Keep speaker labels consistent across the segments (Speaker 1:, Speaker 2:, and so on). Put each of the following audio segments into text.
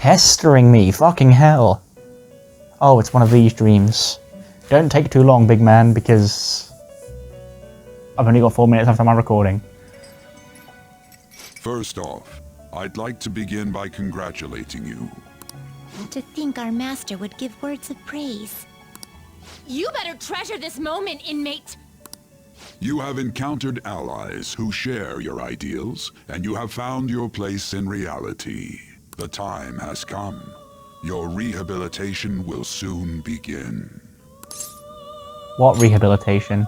Speaker 1: Pestering me, fucking hell. Oh, it's one of these dreams. Don't take too long, big man, because I've only got 4 minutes after my recording.
Speaker 2: First off, I'd like to begin by congratulating you.
Speaker 3: To think our master would give words of praise.
Speaker 4: You better treasure this moment, inmate!
Speaker 2: You have encountered allies who share your ideals, and you have found your place in reality. The time has come. Your rehabilitation will soon begin.
Speaker 1: What rehabilitation?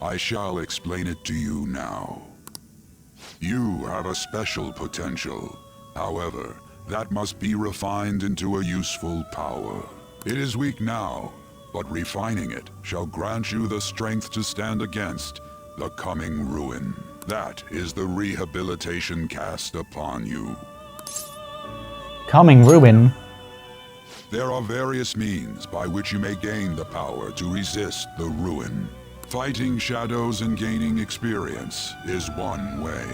Speaker 2: I shall explain it to you now. You have a special potential. However, that must be refined into a useful power. It is weak now, but refining it shall grant you the strength to stand against the coming ruin. That is the rehabilitation cast upon you.
Speaker 1: Coming ruin?
Speaker 2: There are various means by which you may gain the power to resist the ruin. Fighting shadows and gaining experience is one way.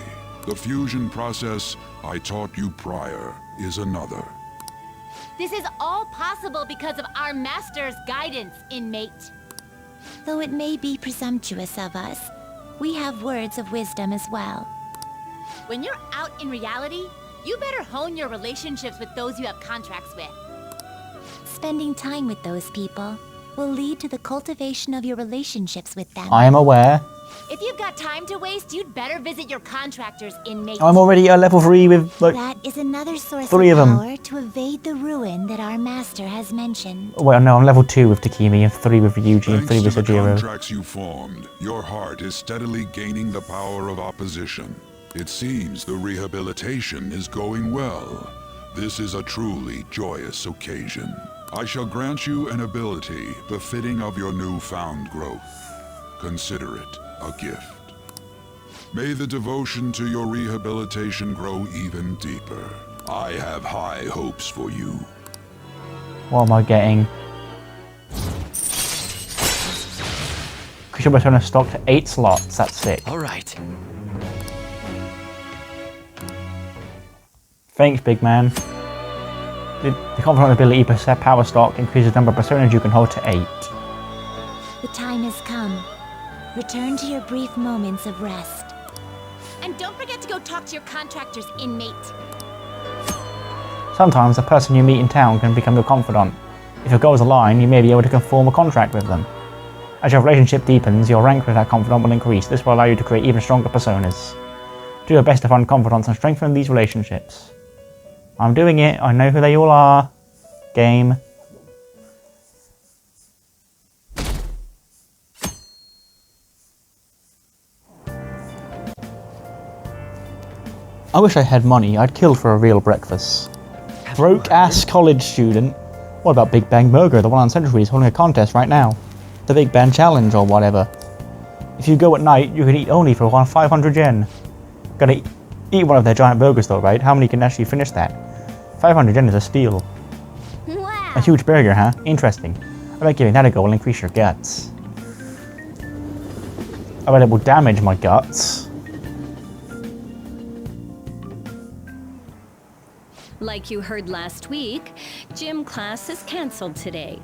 Speaker 2: The fusion process I taught you prior is another.
Speaker 4: This is all possible because of our master's guidance, inmate.
Speaker 3: Though it may be presumptuous of us, we have words of wisdom as well.
Speaker 4: When you're out in reality, you better hone your relationships with those you have contracts with.
Speaker 3: Spending time with those people will lead to the cultivation of your relationships with them.
Speaker 1: I am aware.
Speaker 4: If you've got time to waste, you'd better visit your contractors, inmate.
Speaker 1: I'm already at level 3 with, like,
Speaker 3: That is another source
Speaker 1: 3
Speaker 3: of
Speaker 1: of them.
Speaker 3: power to evade the ruin that our master has mentioned.
Speaker 1: Well, no, I'm level 2 with Takimi, and 3 with Ryuji, and 3
Speaker 2: Thanks
Speaker 1: with
Speaker 2: to the
Speaker 1: Sojiro.
Speaker 2: contracts you formed, your heart is steadily gaining the power of opposition. It seems the rehabilitation is going well. This is a truly joyous occasion. I shall grant you an ability befitting of your newfound growth. Consider it a gift. May the devotion to your rehabilitation grow even deeper. I have high hopes for you.
Speaker 1: What am I getting? Crucial Persona stock to 8 slots, that's sick.
Speaker 5: Alright.
Speaker 1: Thanks, big man. The confidant ability per power stock increases the number of personas you can hold to 8.
Speaker 3: The time has come. Return to your brief moments of rest.
Speaker 4: And don't forget to go talk to your contractors, inmate.
Speaker 1: Sometimes the person you meet in town can become your confidant. If your goals align, you may be able to form a contract with them. As your relationship deepens, your rank with that confidant will increase. This will allow you to create even stronger personas. Do your best to find confidants and strengthen these relationships. I'm doing it, I know who they all are. Game. I wish I had money, I'd kill for a real breakfast. Broke ass college student. What about Big Bang Burger, the one on Century is holding a contest right now? The Big Bang Challenge or whatever. If you go at night, you can eat only for 500 yen. Gotta eat one of their giant burgers though, right? How many can actually finish that? 500 yen is a steal.
Speaker 4: Wow.
Speaker 1: A huge burger, huh? Interesting. I bet giving that a go will increase your guts. I bet it will damage my guts.
Speaker 6: Like you heard last week, gym class is canceled today.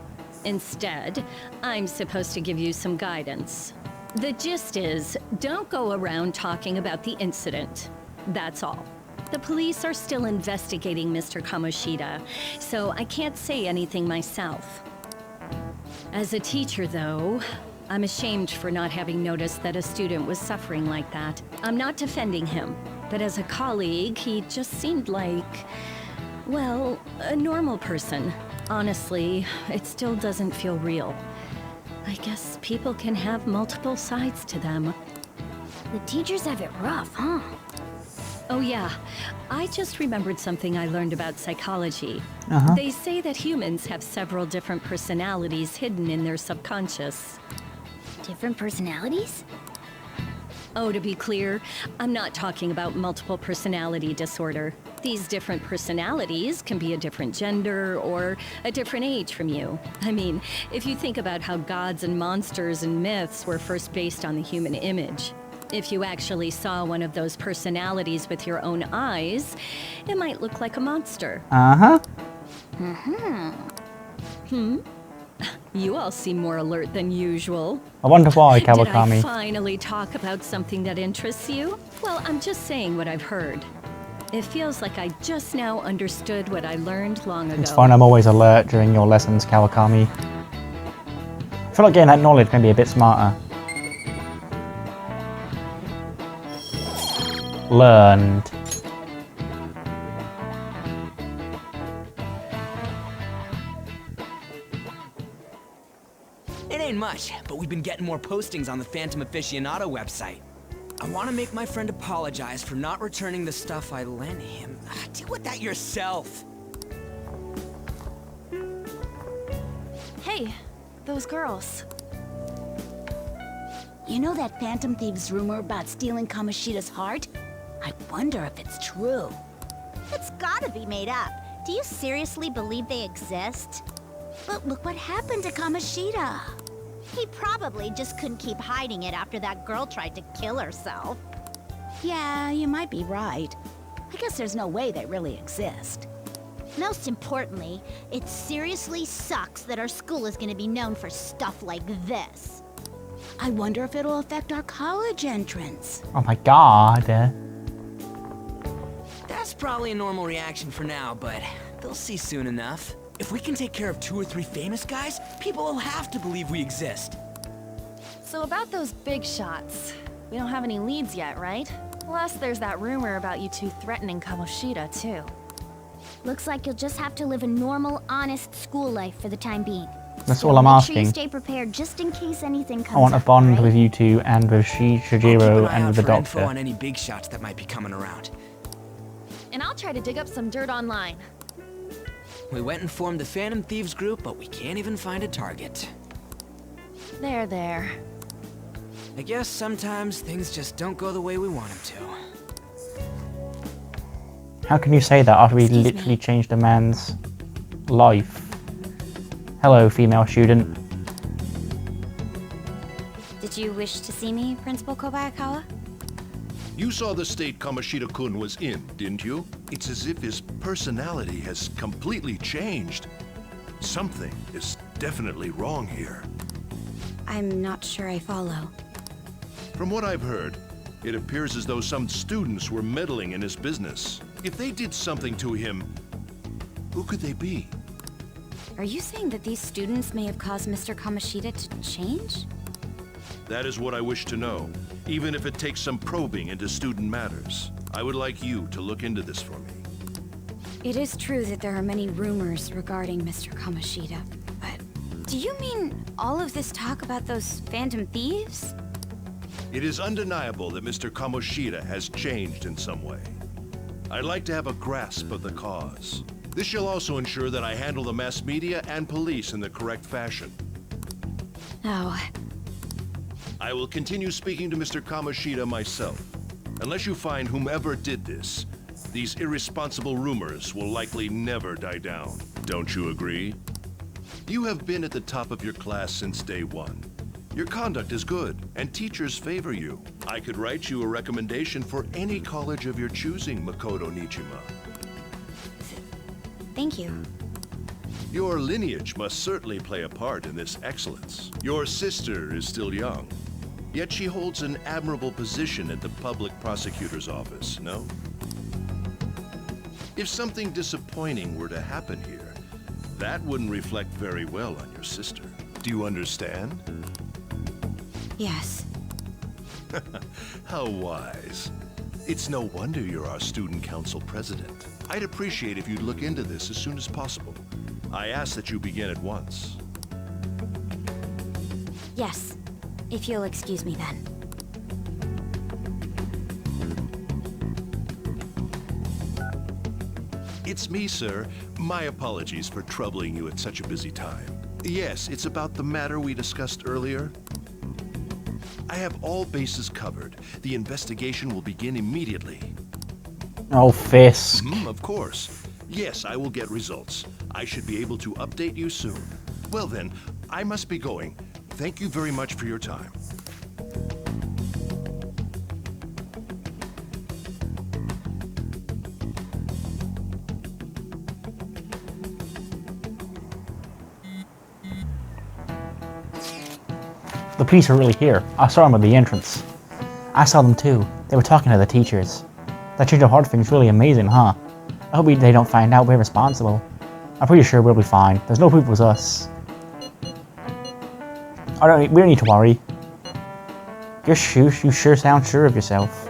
Speaker 6: Instead, I'm supposed to give you some guidance. The gist is, don't go around talking about the incident. That's all. The police are still investigating Mr. Kamoshida, so I can't say anything myself. As a teacher, though, I'm ashamed for not having noticed that a student was suffering like that. I'm not defending him, but as a colleague, he just seemed like, well, a normal person. Honestly, it still doesn't feel real. I guess people can have multiple sides to them.
Speaker 3: The teachers have it rough, huh?
Speaker 6: Oh yeah, I just remembered something I learned about psychology. They say that humans have several different personalities hidden in their subconscious.
Speaker 3: Different personalities?
Speaker 6: Oh, to be clear, I'm not talking about multiple personality disorder. These different personalities can be a different gender or a different age from you. I mean, if you think about how gods and monsters and myths were first based on the human image, If you actually saw one of those personalities with your own eyes, it might look like a monster.
Speaker 1: Uh-huh.
Speaker 6: You all seem more alert than usual.
Speaker 1: I wonder why,
Speaker 6: Did I
Speaker 1: Kawakami.
Speaker 6: finally talk about something that interests you? Well, I'm just saying what I've heard. It feels like I just now understood what I learned long ago.
Speaker 1: It's fine, I'm always alert during your lessons, Kawakami. I feel like getting that knowledge can be a bit smarter. Learned.
Speaker 5: It ain't much, but we've been getting more postings on the Phantom Aficionado website. I want to make my friend apologize for not returning the stuff I lent him. Deal with that yourself.
Speaker 4: Hey, those girls.
Speaker 7: You know that Phantom Thieves rumor about stealing Kamoshida's heart? I wonder if it's true.
Speaker 3: It's gotta be made up. Do you seriously believe they exist?
Speaker 7: But look what happened to Kamoshida.
Speaker 3: He probably just couldn't keep hiding it after that girl tried to kill herself.
Speaker 7: Yeah, you might be right. I guess there's no way they really exist.
Speaker 3: Most importantly, it seriously sucks that our school is gonna be known for stuff like this.
Speaker 7: I wonder if it'll affect our college entrance.
Speaker 1: Oh my god.
Speaker 5: That's probably a normal reaction for now, but they'll see soon enough. If we can take care of 2 or 3 famous guys, people will have to believe we exist.
Speaker 4: So about those big shots, we don't have any leads yet, right? Plus, there's that rumor about you two threatening Kamoshida, too.
Speaker 3: Looks like you'll just have to live a normal, honest school life for the time being.
Speaker 1: That's
Speaker 3: So
Speaker 1: all I'm
Speaker 3: make sure you
Speaker 1: asking.
Speaker 3: stay prepared just in case anything comes
Speaker 1: I want a
Speaker 3: up,
Speaker 1: bond
Speaker 3: right?
Speaker 1: with you two and with
Speaker 5: I'll keep
Speaker 1: Shijiro
Speaker 5: an eye
Speaker 1: and
Speaker 5: out
Speaker 1: with the
Speaker 5: for info
Speaker 1: doctor.
Speaker 5: on any big shots that might be coming around.
Speaker 4: And I'll try to dig up some dirt online.
Speaker 5: We went and formed the Phantom Thieves group, but we can't even find a target.
Speaker 4: There, there.
Speaker 5: I guess sometimes things just don't go the way we want them to.
Speaker 1: How can you say that after we
Speaker 3: Excuse
Speaker 1: literally
Speaker 3: me.
Speaker 1: changed a man's life? Hello, female student.
Speaker 3: Did you wish to see me, Principal Kobayakawa?
Speaker 8: You saw the state Kamoshida-kun was in, didn't you? It's as if his personality has completely changed. Something is definitely wrong here.
Speaker 7: I'm not sure I follow.
Speaker 8: From what I've heard, it appears as though some students were meddling in his business. If they did something to him, who could they be?
Speaker 7: Are you saying that these students may have caused Mr. Kamoshida to change?
Speaker 8: That is what I wish to know, even if it takes some probing into student matters. I would like you to look into this for me.
Speaker 7: It is true that there are many rumors regarding Mr. Kamoshida, but do you mean all of this talk about those Phantom Thieves?
Speaker 8: It is undeniable that Mr. Kamoshida has changed in some way. I'd like to have a grasp of the cause. This shall also ensure that I handle the mass media and police in the correct fashion.
Speaker 7: Oh,
Speaker 8: I will continue speaking to Mr. Kamoshida myself. Unless you find whomever did this, these irresponsible rumors will likely never die down. Don't you agree? You have been at the top of your class since day one. Your conduct is good, and teachers favor you. I could write you a recommendation for any college of your choosing, Makoto Nijima.
Speaker 7: thank you.
Speaker 8: Your lineage must certainly play a part in this excellence. Your sister is still young, yet she holds an admirable position at the public prosecutor's office, no? If something disappointing were to happen here, that wouldn't reflect very well on your sister. Do you understand?
Speaker 7: Yes.
Speaker 8: How wise. It's no wonder you're our student council president. I'd appreciate if you'd look into this as soon as possible. I ask that you begin at once.
Speaker 7: Yes. If you'll excuse me then.
Speaker 8: It's me, sir. My apologies for troubling you at such a busy time. Yes, it's about the matter we discussed earlier. I have all bases covered. The investigation will begin immediately.
Speaker 1: Oh, Fisk.
Speaker 8: Of course. Yes, I will get results. I should be able to update you soon. Well then, I must be going. Thank you very much for your time.
Speaker 1: The police are really here. I saw them at the entrance. I saw them too. They were talking to the teachers. That change of heart thing's really amazing, huh? I hope they don't find out we're responsible. I'm pretty sure we'll be fine. There's no proof it was us. We don't need to worry. You sure sound sure of yourself.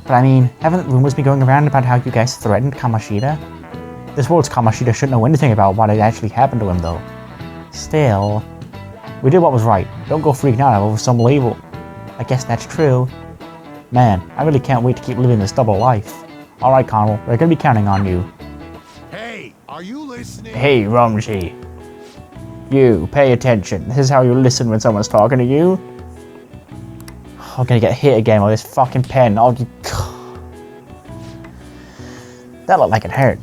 Speaker 1: But I mean, haven't rumors been going around about how you guys threatened Kamoshida? This world's Kamoshida shouldn't know anything about what actually happened to him, though. Still, we did what was right. Don't go freaking out over some label. I guess that's true. Man, I really can't wait to keep living this double life. Alright, Connel, we're gonna be counting on you.
Speaker 9: Hey, are you listening?
Speaker 1: Hey, Rumsey. You, pay attention. This is how you listen when someone's talking to you. I'm gonna get hit again with this fucking pen. That looked like it hurt.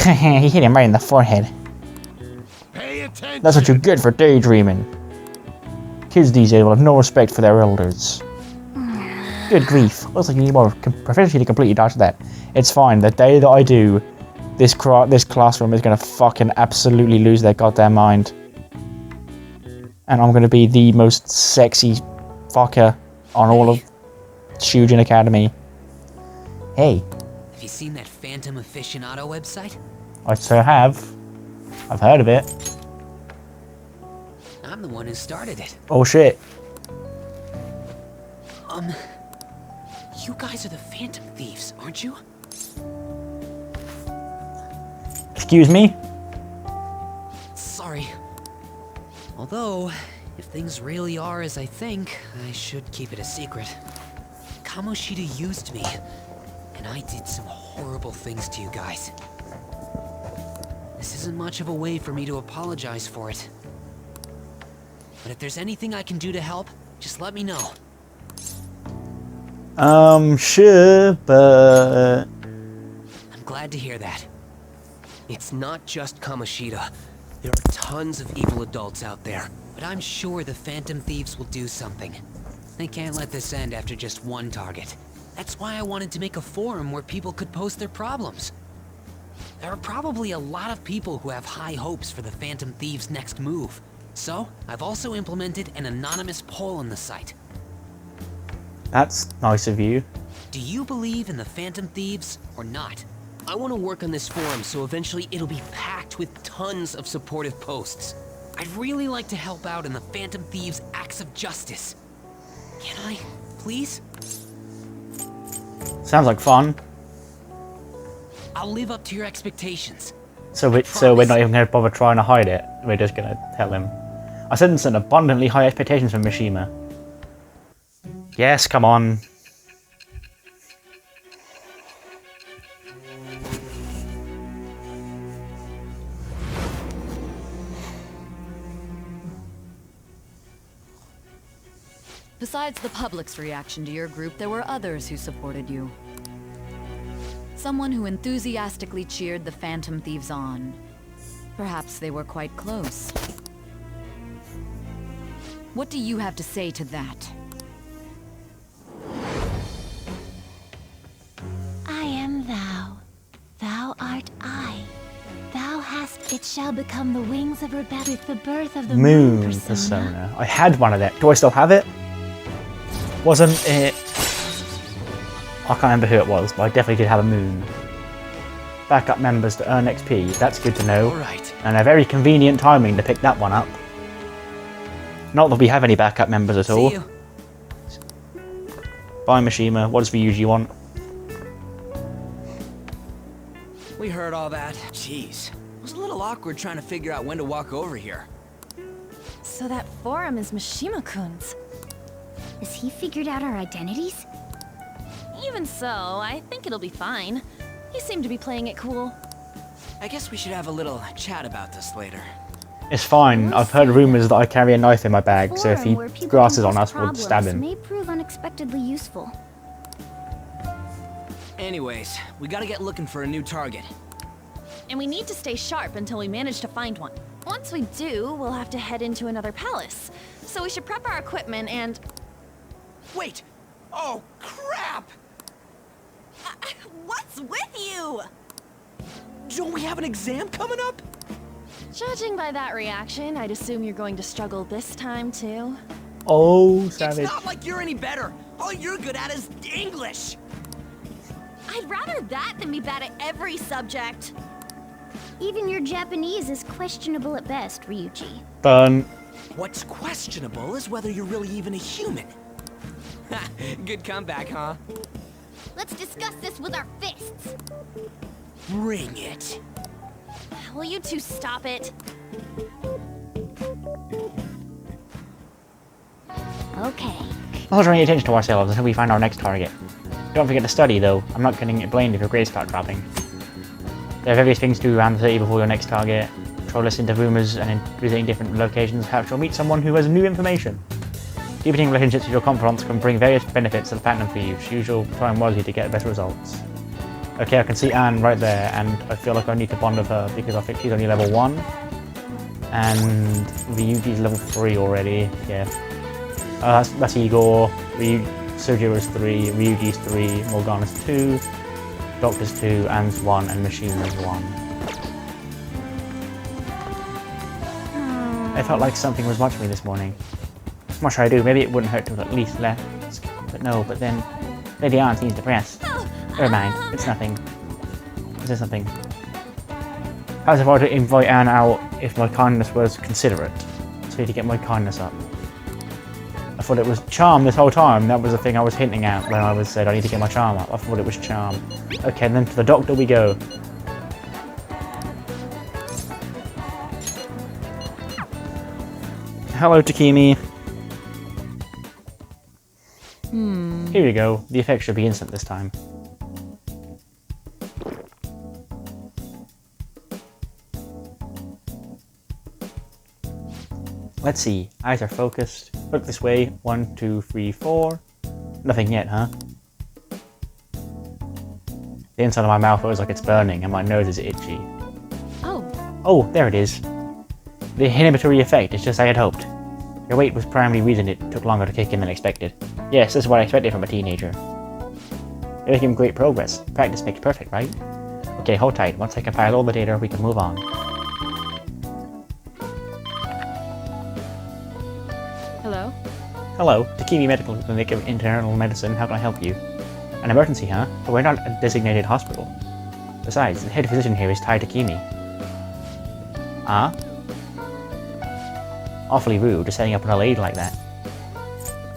Speaker 1: He hit him right in the forehead.
Speaker 9: Pay attention.
Speaker 1: That's what you get for daydreaming. Kids these days will have no respect for their elders. Good grief. Looks like you need more proficiency to completely dodge that. It's fine. The day that I do, this classroom is gonna fucking absolutely lose their goddamn mind. And I'm gonna be the most sexy fucker on all of Shujin Academy. Hey.
Speaker 5: Have you seen that Phantom Aficionado website?
Speaker 1: I so have. I've heard of it.
Speaker 5: I'm the one who started it.
Speaker 1: Oh shit.
Speaker 5: You guys are the Phantom Thieves, aren't you?
Speaker 1: Excuse me?
Speaker 5: Sorry. Although, if things really are as I think, I should keep it a secret. Kamoshida used me, and I did some horrible things to you guys. This isn't much of a way for me to apologize for it. But if there's anything I can do to help, just let me know.
Speaker 1: Sure, but...
Speaker 5: I'm glad to hear that. It's not just Kamoshida. There are tons of evil adults out there. But I'm sure the Phantom Thieves will do something. They can't let this end after just one target. That's why I wanted to make a forum where people could post their problems. There are probably a lot of people who have high hopes for the Phantom Thieves' next move. So, I've also implemented an anonymous poll on the site.
Speaker 1: That's nice of you.
Speaker 5: Do you believe in the Phantom Thieves or not? I want to work on this forum so eventually it'll be packed with tons of supportive posts. I'd really like to help out in the Phantom Thieves' acts of justice. Can I, please?
Speaker 1: Sounds like fun.
Speaker 5: I'll live up to your expectations.
Speaker 1: So we're not even going to bother trying to hide it. We're just going to tell him. I sense an abundantly high expectations from Mishima. Yes, come on.
Speaker 10: Besides the public's reaction to your group, there were others who supported you. Someone who enthusiastically cheered the Phantom Thieves on. Perhaps they were quite close. What do you have to say to that?
Speaker 3: I am thou. Thou art I. Thou hast, it shall become the wings of rebellion with the birth of the moon persona.
Speaker 1: I had one of that. Do I still have it? Wasn't it... I can't remember who it was, but I definitely did have a moon. Backup members to earn XP, that's good to know.
Speaker 5: Alright.
Speaker 1: And a very convenient timing to pick that one up. Not that we have any backup members at all.
Speaker 5: See you.
Speaker 1: Bye Mishima, what reviews do you want?
Speaker 5: We heard all that. Jeez. It was a little awkward trying to figure out when to walk over here.
Speaker 4: So that forum is Mishima-kun's.
Speaker 7: Has he figured out our identities?
Speaker 4: Even so, I think it'll be fine. He seemed to be playing it cool.
Speaker 5: I guess we should have a little chat about this later.
Speaker 1: It's fine, I've heard rumours that I carry a knife in my bag, so if he grasses on us, we'll stab him.
Speaker 7: May prove unexpectedly useful.
Speaker 5: Anyways, we gotta get looking for a new target.
Speaker 4: And we need to stay sharp until we manage to find one. Once we do, we'll have to head into another palace. So we should prep our equipment and...
Speaker 5: Wait! Oh, crap!
Speaker 4: What's with you?
Speaker 5: Don't we have an exam coming up?
Speaker 4: Judging by that reaction, I'd assume you're going to struggle this time too.
Speaker 1: Oh, savage.
Speaker 5: It's not like you're any better. All you're good at is English.
Speaker 7: I'd rather that than be bad at every subject.
Speaker 3: Even your Japanese is questionable at best, Ryuji.
Speaker 1: Done.
Speaker 5: What's questionable is whether you're really even a human. Good comeback, huh?
Speaker 7: Let's discuss this with our fists.
Speaker 5: Bring it.
Speaker 7: Will you two stop it?
Speaker 3: Okay.
Speaker 1: I'll draw attention to ourselves until we find our next target. Don't forget to study, though. I'm not getting blamed if your grades start dropping. There are various things to do around the city before your next target. Try listening to rumors and in visiting different locations. Perhaps you'll meet someone who has new information. Deepening relationships with your confidants can bring various benefits to the Phantom Thieves. Use your time wisely to get better results. Okay, I can see Anne right there, and I feel like I need to bond with her because I think she's only level 1. And Ryuji's level 3 already, yeah. That's Igor, Sergio's 3, Ryuji's 3, Morgana's 2, Doctor's 2, Anne's 1, and Mishima's 1. I felt like something was watching me this morning. What should I do? Maybe it wouldn't hurt to at least left. But no, but then Lady Anne seems depressed. Never mind, it's nothing. Is there something? How's if I were to invite Anne out if my kindness was considerate? So to get my kindness up. I thought it was charm this whole time. That was the thing I was hinting at when I was said I need to get my charm up. I thought it was charm. Okay, then to the doctor we go. Hello, Takimi. Here we go. The effect should be instant this time. Let's see. Eyes are focused. Look this way. 1, 2, 3, 4. Nothing yet, huh? The inside of my mouth feels like it's burning and my nose is itchy. Oh, there it is. The inhibitory effect is just as I had hoped. Your weight was primary reason it took longer to kick in than expected. Yes, this is what I expected from a teenager. You're making great progress. Practice makes perfect, right? Okay, hold tight. Once I compile all the data, we can move on.
Speaker 4: Hello?
Speaker 1: Hello, Takimi Medical Clinic of Internal Medicine. How can I help you? An emergency, huh? But we're not a designated hospital. Besides, the head physician here is Tai Takimi. Ah? Awfully rude, just setting up an lady like that.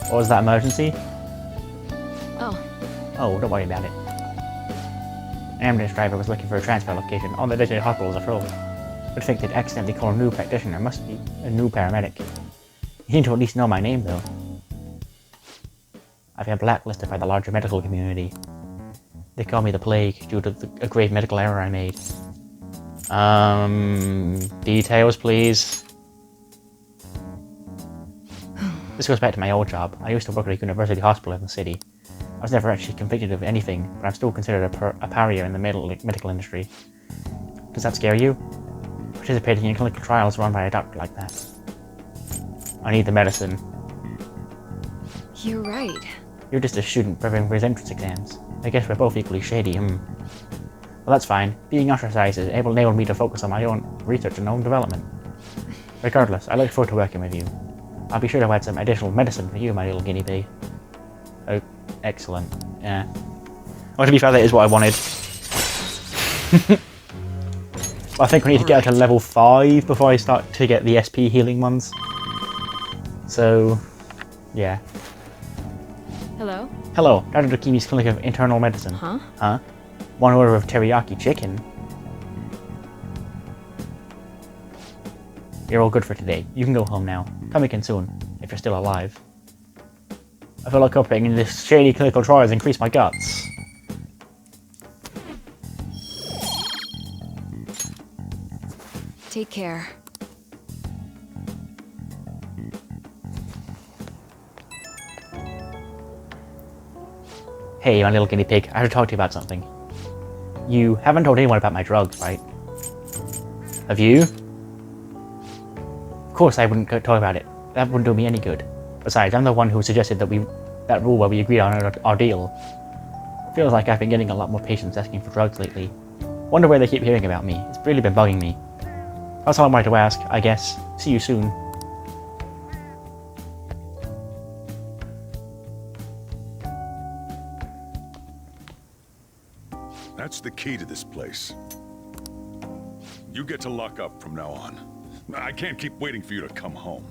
Speaker 1: What was that emergency? Oh, don't worry about it. An ambulance driver was looking for a transfer location. All the designated hospitals are full. Would think they'd accidentally call a new practitioner. Must be a new paramedic. You seem to at least know my name, though. I've been blacklisted by the larger medical community. They call me the Plague due to a grave medical error I made. Details, please. This goes back to my old job. I used to work at a university hospital in the city. I was never actually convicted of anything, but I'm still considered a pariah in the medical industry. Does that scare you? Participating in clinical trials run by a doctor like that. I need the medicine.
Speaker 10: You're right.
Speaker 1: You're just a student preparing for his entrance exams. I guess we're both equally shady, Well, that's fine. Being ostracized has enabled me to focus on my own research and own development. Regardless, I look forward to working with you. I'll be sure to add some additional medicine for you, my little guinea pig. Oh, excellent. Yeah. Well, to be fair, that is what I wanted. I think we need to get to level 5 before I start to get the SP healing ones. So, yeah.
Speaker 4: Hello?
Speaker 1: Hello, Dr. Takimi's Clinic of Internal Medicine.
Speaker 4: Huh?
Speaker 1: Huh? One order of teriyaki chicken. You're all good for today. You can go home now. Come again soon, if you're still alive. I feel like cooperating in this shady clinical trial has increased my guts.
Speaker 10: Take care.
Speaker 1: Hey, my little guinea pig, I have to talk to you about something. You haven't told anyone about my drugs, right? Have you? Of course I wouldn't talk about it. That wouldn't do me any good. Besides, I'm the one who suggested that rule where we agreed on our deal. Feels like I've been getting a lot more patients asking for drugs lately. Wonder where they keep hearing about me. It's really been bugging me. That's all I wanted to ask, I guess. See you soon.
Speaker 2: That's the key to this place. You get to lock up from now on. I can't keep waiting for you to come home.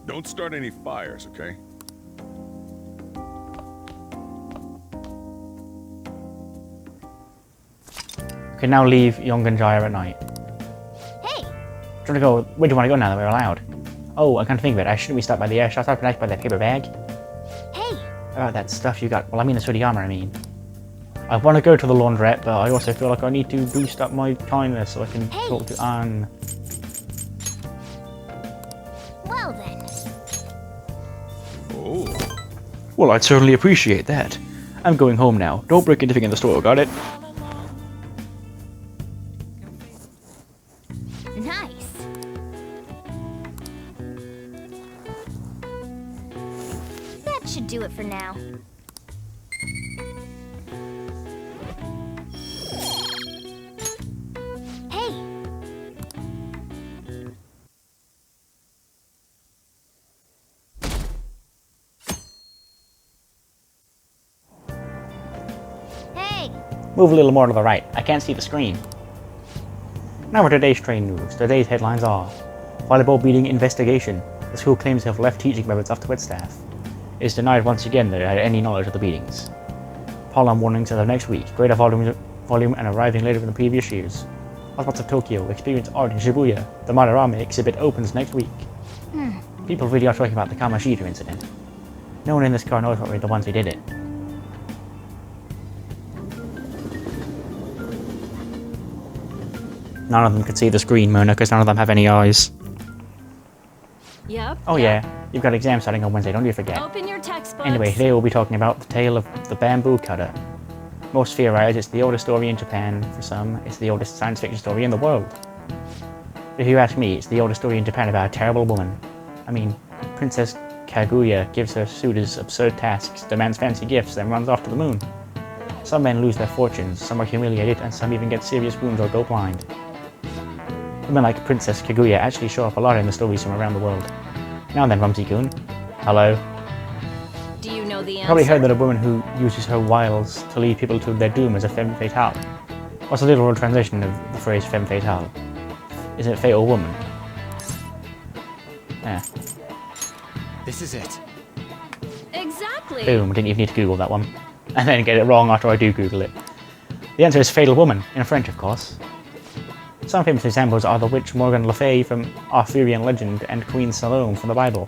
Speaker 2: Don't start any fires, okay?
Speaker 1: You can now leave Yonganjaya at night.
Speaker 3: Hey!
Speaker 1: Do you want to go? Where do you want to go now that we're allowed? Oh, I can't think of it. I shouldn't be stopped by the air shot. I've been asked by that paper bag.
Speaker 3: Hey!
Speaker 1: Oh, that stuff you got. Well, I mean the sooty armor, I mean. I want to go to the laundrette, but I also feel like I need to boost up my kindness so I can talk to Anne.
Speaker 3: Well then.
Speaker 2: Oh.
Speaker 1: Well, I'd certainly appreciate that. I'm going home now. Don't break anything in the store, got it?
Speaker 3: Nice. That should do it for now. Hey! Hey!
Speaker 1: Move a little more to the right. I can't see the screen. Now for today's train news. Today's headlines are: volleyball beating investigation. The school claims to have left teaching methods up to its staff. It is denied once again that it had any knowledge of the beatings. Pollen warnings as of next week. Greater volume and arriving later than the previous years. Hotspots of Tokyo. Experience art in Shibuya. The Madarame exhibit opens next week. People really are talking about the Kamashita incident. No one in this car knows what were the ones who did it. None of them could see the screen, Mona, because none of them have any eyes.
Speaker 6: Yep.
Speaker 1: Oh yeah, you've got exams starting on Wednesday, don't you forget.
Speaker 6: Open your textbooks.
Speaker 1: Anyway, today we'll be talking about the tale of the bamboo cutter. Most theorize it's the oldest story in Japan. For some, it's the oldest science fiction story in the world. But if you ask me, it's the oldest story in Japan about a terrible woman. I mean, Princess Kaguya gives her suitors absurd tasks, demands fancy gifts, then runs off to the moon. Some men lose their fortunes, some are humiliated, and some even get serious wounds or go blind. Women like Princess Kaguya actually show up a lot in the stories from around the world. Now then, Rumsey-kun. Hello.
Speaker 6: Do you know the answer?
Speaker 1: Probably heard that a woman who uses her wiles to lead people to their doom is a femme fatale. What's the literal translation of the phrase femme fatale? Is it fatal woman? Yeah.
Speaker 5: This is it.
Speaker 6: Exactly.
Speaker 1: Boom, didn't even need to Google that one. And then get it wrong after I do Google it. The answer is fatal woman, in French of course. Some famous examples are the witch Morgana Le Fay from Arthurian legend and Queen Salome from the Bible.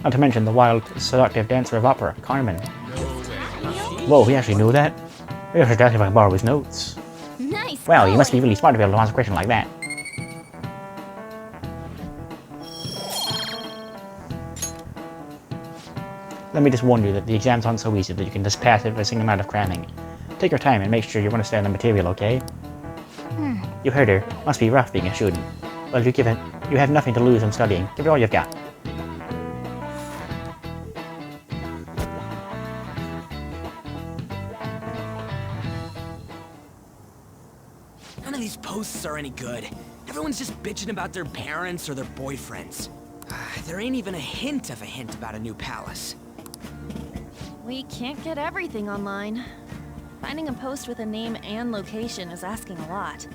Speaker 1: Not to mention the wild, seductive dancer of opera, Carmen. Whoa, he actually knew that? Maybe I should ask if I can borrow his notes.
Speaker 3: Nice.
Speaker 1: Well, you must be really smart to be able to answer a question like that. Let me just warn you that the exams aren't so easy that you can just pass it with a single amount of cramming. Take your time and make sure you understand the material, okay? You heard her. Must be rough being a student. Well, you have nothing to lose in studying. Give it all you've got.
Speaker 5: None of these posts are any good. Everyone's just bitching about their parents or their boyfriends. There ain't even a hint about a new palace.
Speaker 4: We can't get everything online. Finding a post with a name and location is asking a lot.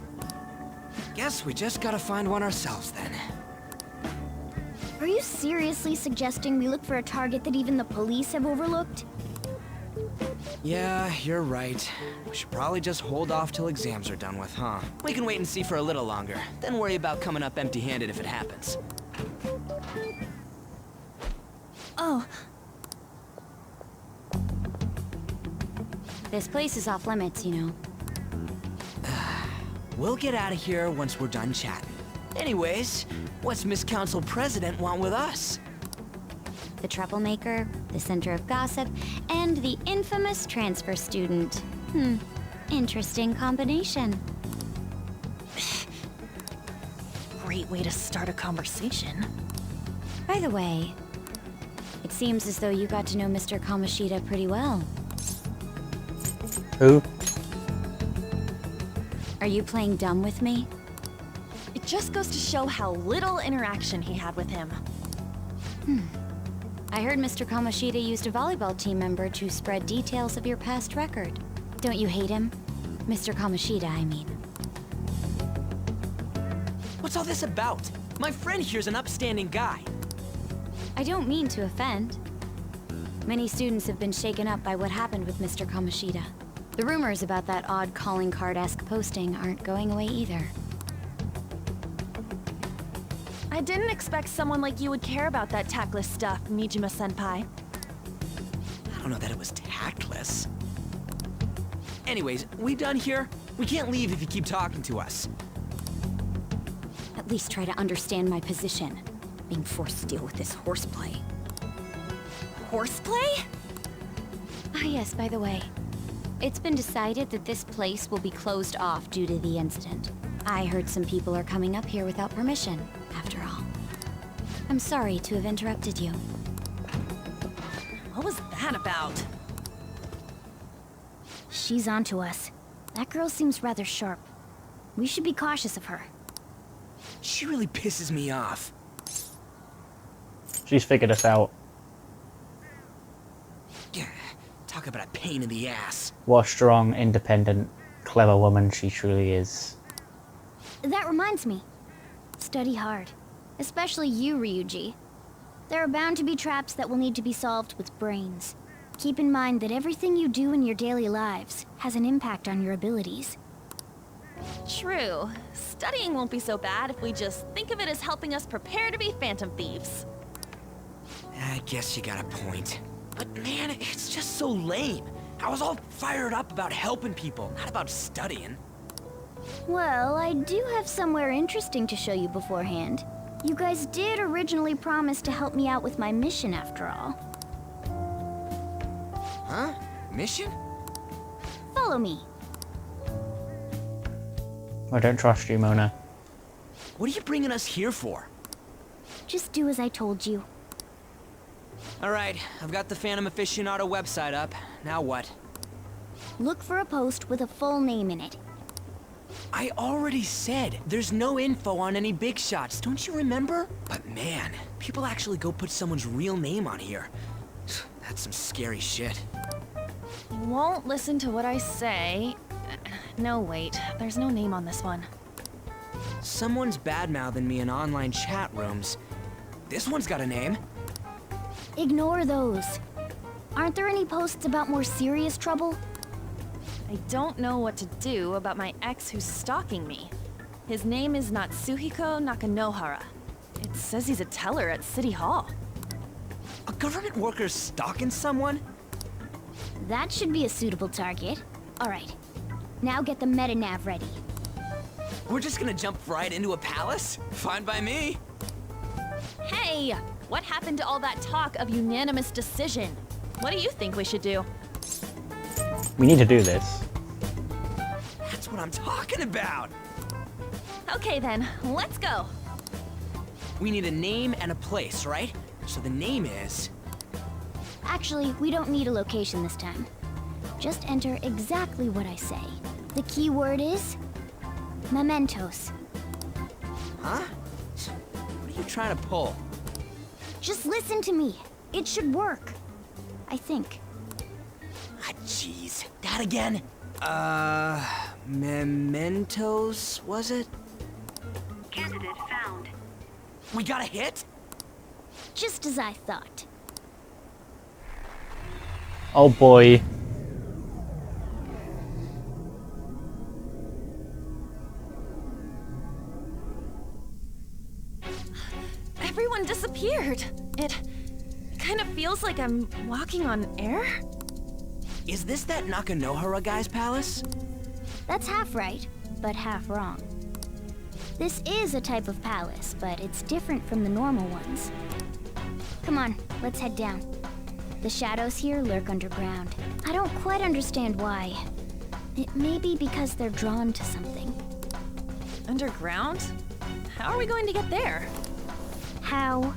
Speaker 5: Guess we just gotta find one ourselves then.
Speaker 3: Are you seriously suggesting we look for a target that even the police have overlooked?
Speaker 5: Yeah, you're right. We should probably just hold off till exams are done with, huh? We can wait and see for a little longer, then worry about coming up empty-handed if it happens.
Speaker 4: Oh,
Speaker 7: This place is off limits, you know.
Speaker 5: We'll get out of here once we're done chatting. Anyways, what's Miss Council President want with us?
Speaker 7: The troublemaker, the center of gossip, and the infamous transfer student. Interesting combination.
Speaker 4: great way to start a conversation.
Speaker 7: By the way, it seems as though you got to know Mr. Kamashita pretty well.
Speaker 1: Who?
Speaker 7: Are you playing dumb with me?
Speaker 4: just goes to show how little interaction he had with him.
Speaker 7: I heard Mr. Kamoshida used a volleyball team member to spread details of your past record. Don't you hate him? Mr. Kamoshida, I mean.
Speaker 11: What's all this about? My friend here's an upstanding guy.
Speaker 7: I don't mean to offend. Many students have been shaken up by what happened with Mr. Kamoshida. The rumors about that odd calling card-esque posting aren't going away either.
Speaker 4: I didn't expect someone like you would care about that tactless stuff, Nijima-senpai.
Speaker 11: I don't know that it was tactless. Anyways, we done here? We can't leave if you keep talking to us.
Speaker 7: At least try to understand my position. Being forced to deal with this horseplay.
Speaker 4: Horseplay?
Speaker 7: Ah yes, by the way. It's been decided that this place will be closed off due to the incident. I heard some people are coming up here without permission, after all. I'm sorry to have interrupted you.
Speaker 4: What was that about?
Speaker 3: She's onto us. That girl seems rather sharp. We should be cautious of her.
Speaker 11: She really pisses me off.
Speaker 1: She's figured us out.
Speaker 11: Yeah, talk about a pain in the ass.
Speaker 1: What a strong, independent, clever woman she truly is.
Speaker 3: That reminds me. Study hard. Especially you, Ryuji. There are bound to be traps that will need to be solved with brains. Keep in mind that everything you do in your daily lives has an impact on your abilities.
Speaker 4: True. Studying won't be so bad if we just think of it as helping us prepare to be Phantom Thieves.
Speaker 11: I guess you got a point. But man, it's just so lame. I was all fired up about helping people, not about studying.
Speaker 3: Well, I do have somewhere interesting to show you beforehand. You guys did originally promise to help me out with my mission after all.
Speaker 11: Huh? Mission?
Speaker 3: Follow me.
Speaker 1: I don't trust you, Mona.
Speaker 11: What are you bringing us here for?
Speaker 3: Just do as I told you.
Speaker 11: Alright, I've got the Phantom Aficionado website up. Now what?
Speaker 3: Look for a post with a full name in it.
Speaker 11: I already said there's no info on any big shots, don't you remember? But man, people actually go put someone's real name on here. That's some scary shit.
Speaker 4: You won't listen to what I say. No, wait. There's no name on this one.
Speaker 11: Someone's bad-mouthing me in online chat rooms. This one's got a name.
Speaker 3: Ignore those. Aren't there any posts about more serious trouble?
Speaker 4: I don't know what to do about my ex who's stalking me. His name is Natsuhiko Nakanohara. It says he's a teller at City Hall.
Speaker 11: A government worker stalking someone?
Speaker 3: That should be a suitable target. Alright. Now get the meta-nav ready.
Speaker 11: We're just gonna jump right into a palace? Fine by me.
Speaker 4: Hey! What happened to all that talk of unanimous decision? What do you think we should do?
Speaker 1: We need to do this.
Speaker 11: That's what I'm talking about!
Speaker 4: Okay then, let's go!
Speaker 11: We need a name and a place, right? So the name is...
Speaker 3: Actually, we don't need a location this time. Just enter exactly what I say. The key word is... Mementos.
Speaker 11: Huh? What are you trying to pull?
Speaker 3: Just listen to me. It should work. I think.
Speaker 11: Ah, jeez. That again? Mementos, was it?
Speaker 3: Candidate found.
Speaker 11: We got a hit?
Speaker 3: Just as I thought.
Speaker 1: Oh boy.
Speaker 4: Everyone disappeared. It kind of feels like I'm walking on air.
Speaker 11: Is this that Nakanohara guy's palace?
Speaker 3: That's half right, but half wrong. This is a type of palace, but it's different from the normal ones. Come on, let's head down. The shadows here lurk underground. I don't quite understand why. It may be because they're drawn to something.
Speaker 4: Underground? How are we going to get there?
Speaker 3: How?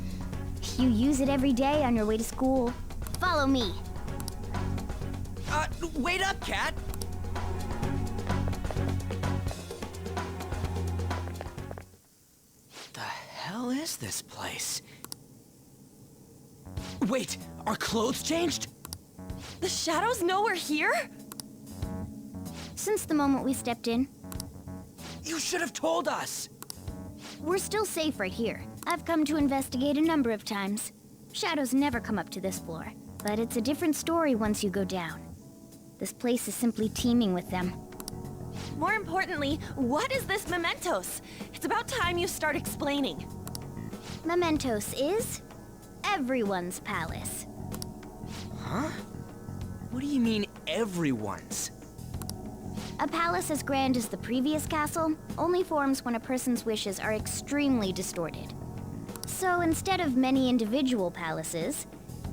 Speaker 3: You use it every day on your way to school. Follow me.
Speaker 11: Wait up, Cat! is this place? Wait, our clothes changed?
Speaker 4: The shadows know we're here?
Speaker 3: Since the moment we stepped in,
Speaker 11: You should have told us!
Speaker 3: we're still safe right here. I've come to investigate a number of times. Shadows never come up to this floor, but it's a different story once you go down. This place is simply teeming with them.
Speaker 4: More importantly, what is this Mementos? It's about time you start explaining.
Speaker 3: Mementos is everyone's palace.
Speaker 11: Huh? What do you mean, everyone's?
Speaker 3: A palace as grand as the previous castle only forms when a person's wishes are extremely distorted. So instead of many individual palaces,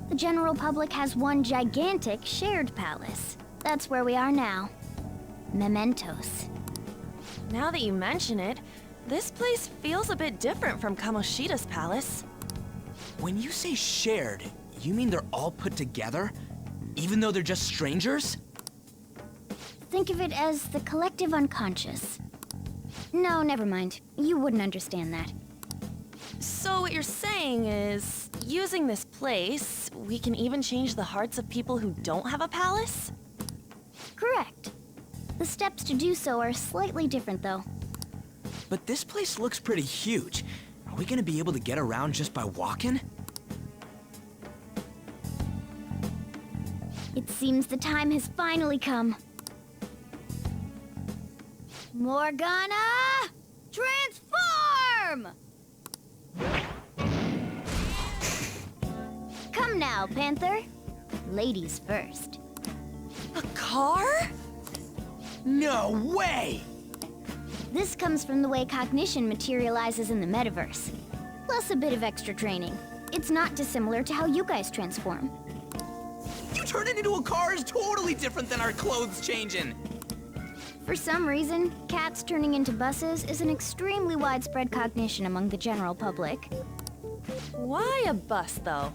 Speaker 3: the general public has one gigantic shared palace. That's where we are now. Mementos.
Speaker 4: Now that you mention it, this place feels a bit different from Kamoshida's palace.
Speaker 11: When you say shared, you mean they're all put together? Even though they're just strangers?
Speaker 3: Think of it as the collective unconscious. No, never mind. You wouldn't understand that.
Speaker 4: So what you're saying is, using this place, we can even change the hearts of people who don't have a palace?
Speaker 3: Correct. The steps to do so are slightly different, though.
Speaker 11: But this place looks pretty huge. Are we gonna be able to get around just by walking?
Speaker 3: It seems the time has finally come. Morgana! Transform! Come now, Panther. Ladies first.
Speaker 4: A car?
Speaker 11: No way!
Speaker 3: This comes from the way cognition materializes in the metaverse. Plus a bit of extra training. It's not dissimilar to how you guys transform.
Speaker 11: You turning into a car is totally different than our clothes changing.
Speaker 3: For some reason, cats turning into buses is an extremely widespread cognition among the general public.
Speaker 4: Why a bus, though?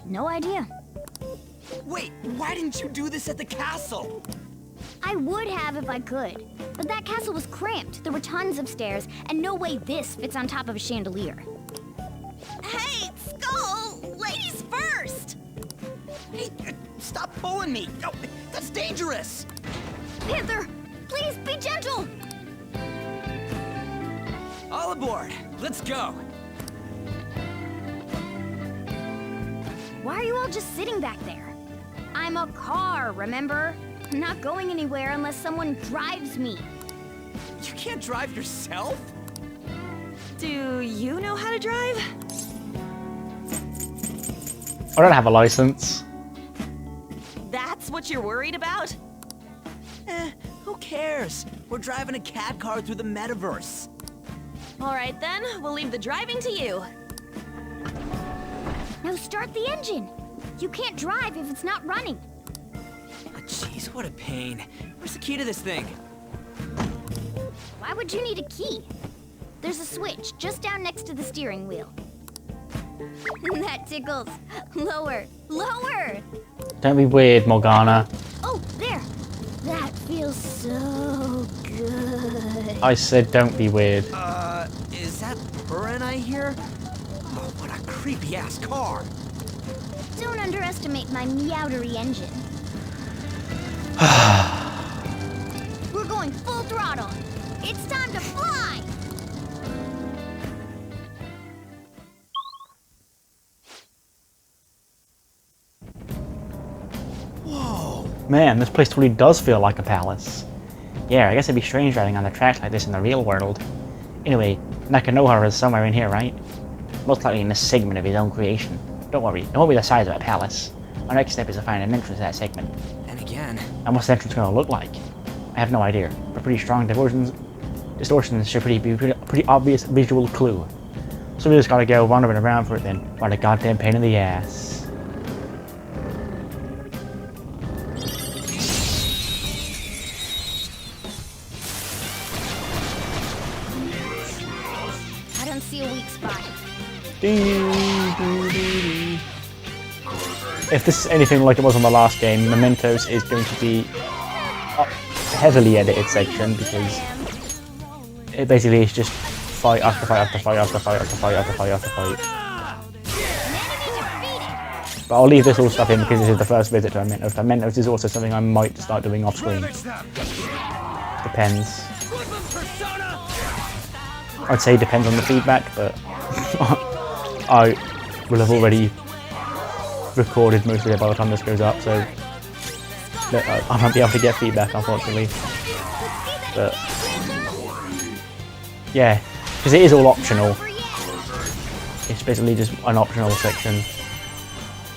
Speaker 3: No idea.
Speaker 11: Wait, why didn't you do this at the castle?
Speaker 3: I would have if I could, but that castle was cramped. There were tons of stairs, and no way this fits on top of a chandelier.
Speaker 4: Hey, Skull! Ladies first!
Speaker 11: Hey, stop pulling me! No, that's dangerous!
Speaker 3: Panther, please be gentle!
Speaker 11: All aboard! Let's go!
Speaker 3: Why are you all just sitting back there? I'm a car, remember? I'm not going anywhere unless someone drives me.
Speaker 11: You can't drive yourself?
Speaker 4: Do you know how to drive?
Speaker 1: I don't have a license.
Speaker 4: That's what you're worried about?
Speaker 11: Who cares? We're driving a cat car through the metaverse.
Speaker 4: All right then, we'll leave the driving to you.
Speaker 3: Now start the engine. You can't drive if it's not running.
Speaker 11: Oh, jeez, what a pain. Where's the key to this thing?
Speaker 3: Why would you need a key? There's a switch just down next to the steering wheel. That tickles. Lower, lower!
Speaker 1: Don't be weird, Morgana.
Speaker 3: Oh, there! That feels so good.
Speaker 1: I said don't be weird.
Speaker 11: Is that purring I hear? Oh, what a creepy-ass car.
Speaker 3: Don't underestimate my meowdery engine. We're going full throttle. It's time to fly!
Speaker 11: Whoa!
Speaker 1: Man, this place totally does feel like a palace. Yeah, I guess it'd be strange driving on the track like this in the real world. Anyway, Nakanohara is somewhere in here, right? Most likely in a segment of his own creation. Don't worry, it won't be the size of a palace. Our next step is to find an entrance to that segment.
Speaker 11: And again...
Speaker 1: And what's the entrance gonna look like? I have no idea, but pretty strong distortions should be a pretty obvious visual clue. So we just gotta go wandering around for it then. What a goddamn pain in the ass.
Speaker 3: I don't see a weak spot.
Speaker 1: If this is anything like it was on the last game, Mementos is going to be a heavily edited section because it basically is just fight after fight after fight after fight after fight after fight after fight. But I'll leave this all stuff in because this is the first visit to Mementos. Mementos is also something I might start doing off screen. Depends. I'd say depends on the feedback, but I will have already recorded most of it by the time this goes up, so I won't be able to get feedback, unfortunately. But yeah, because it is all optional. It's basically just an optional section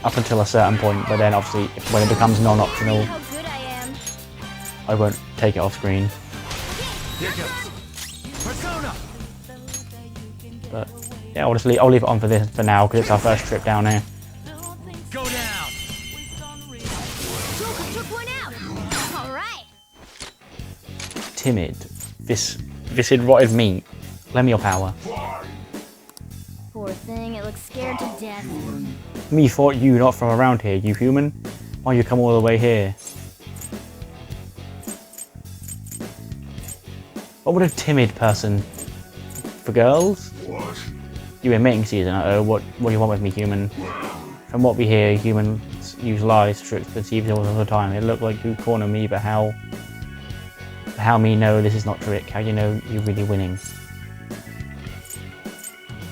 Speaker 1: up until a certain point, but then obviously when it becomes non-optional, I won't take it off screen. But yeah, I'll leave it on for this for now because it's our first trip down here.
Speaker 9: Go down.
Speaker 3: Took one out. All right.
Speaker 1: Timid. Viscid rotted meat. Lend me your power.
Speaker 3: Poor thing, it looks scared to death.
Speaker 1: Me thought you not from around here, you human. Why you come all the way here? What would a timid person? For girls? You in mating season, what do you want with me, human? From what we hear, humans use lies, tricks, deceive all the time. It looked like you corner me, but how me know this is not trick? How you know you're really winning?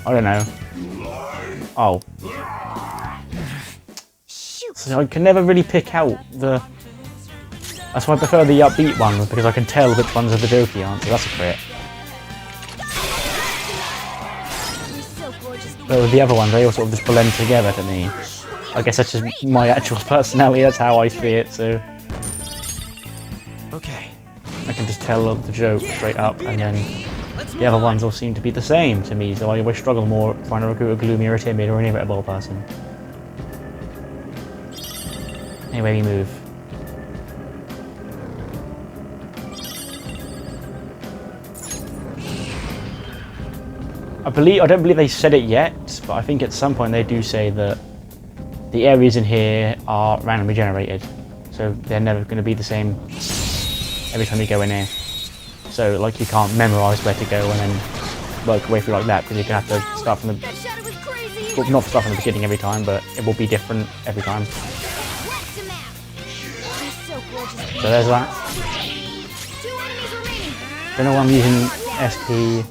Speaker 1: I don't know. Oh. So I can never really pick out the... That's why I prefer the upbeat ones, because I can tell which ones are the jokey answer. That's a crit. But with the other ones, they all sort of just blend together to me. I guess that's just my actual personality, that's how I see it, so...
Speaker 11: Okay.
Speaker 1: I can just tell the joke straight up, and then the other ones all seem to be the same to me, so I always struggle more trying to recruit a gloomy or a timid or an irritable person. Anyway, we move. I don't believe they said it yet, but I think at some point they do say that the areas in here are randomly generated, so they're never going to be the same every time you go in here. So like you can't memorize where to go and then work your way through like that, because you're going to have to start from the... Well, not start from the beginning every time, but it will be different every time. So there's that. Don't know why I'm using SP.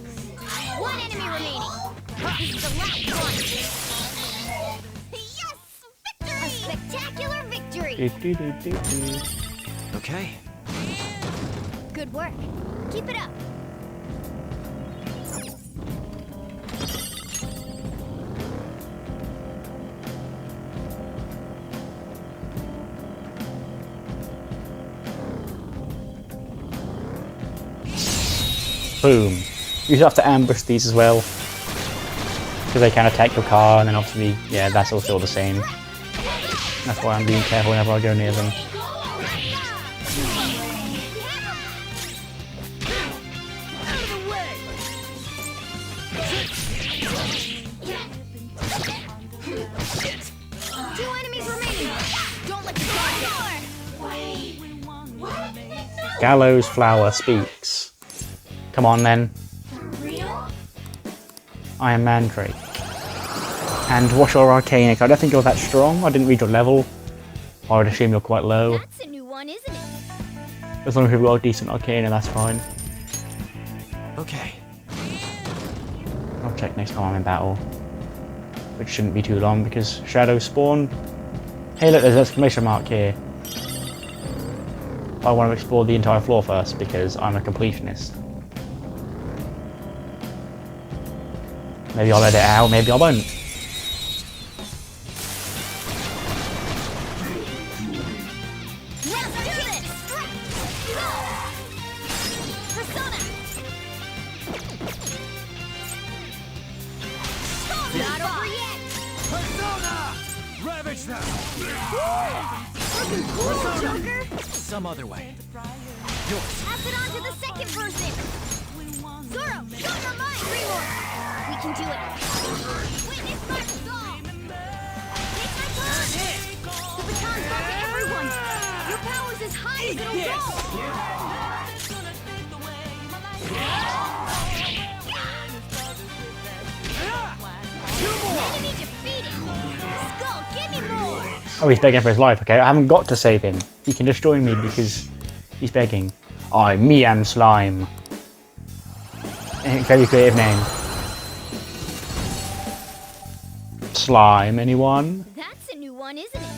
Speaker 11: Okay.
Speaker 3: Good work. Keep it up.
Speaker 1: Boom. You just have to ambush these as well, because they can attack your car, and then obviously, yeah, that's also the same. That's why I'm being careful whenever I go near them. Gallows Flower speaks. Come on then. I am Mandrake. And what's your Arcanic? I don't think you're that strong. I didn't read your level. I would assume you're quite low.
Speaker 3: That's a new one, isn't it?
Speaker 1: As long as you've got a decent Arcana, that's fine.
Speaker 11: Okay.
Speaker 1: I'll check next time I'm in battle. Which shouldn't be too long because shadows spawn. Hey look, there's an exclamation mark here. I want to explore the entire floor first because I'm a completionist. Maybe I'll let it out, maybe I won't.
Speaker 3: Not over yet.
Speaker 9: Persona! Ravage them!
Speaker 3: Looking cool, Joker.
Speaker 11: Some other way.
Speaker 3: Pass it on to the second person. Zoro, show your mind. 3 more. We can do it. Witness my resolve. Take my turn. The baton's going to everyone. Your power's as high as it'll go.
Speaker 1: Oh, he's begging for his life, okay? I haven't got to save him. He can destroy me because he's begging. I'm me and Slime. Very creative name. Slime, anyone?
Speaker 3: That's a new one, isn't it?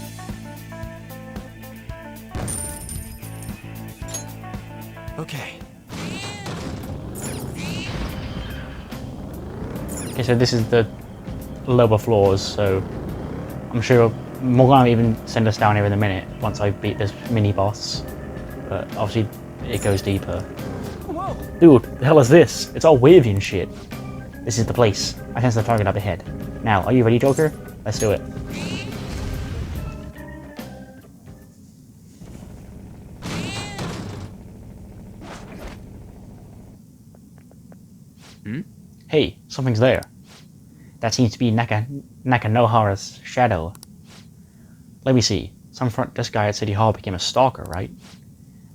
Speaker 11: Okay.
Speaker 1: Okay, so this is the lower floors, so I'm sure Morgana will even send us down here in a minute once I beat this mini boss. But obviously it goes deeper.
Speaker 11: Whoa!
Speaker 1: Dude, the hell is this? It's all wavy and shit. This is the place. I sense the target up ahead. Now, are you ready, Joker? Let's do it. Hey, something's there. That seems to be Nakanohara's shadow. Let me see. Some front desk guy at City Hall became a stalker, right?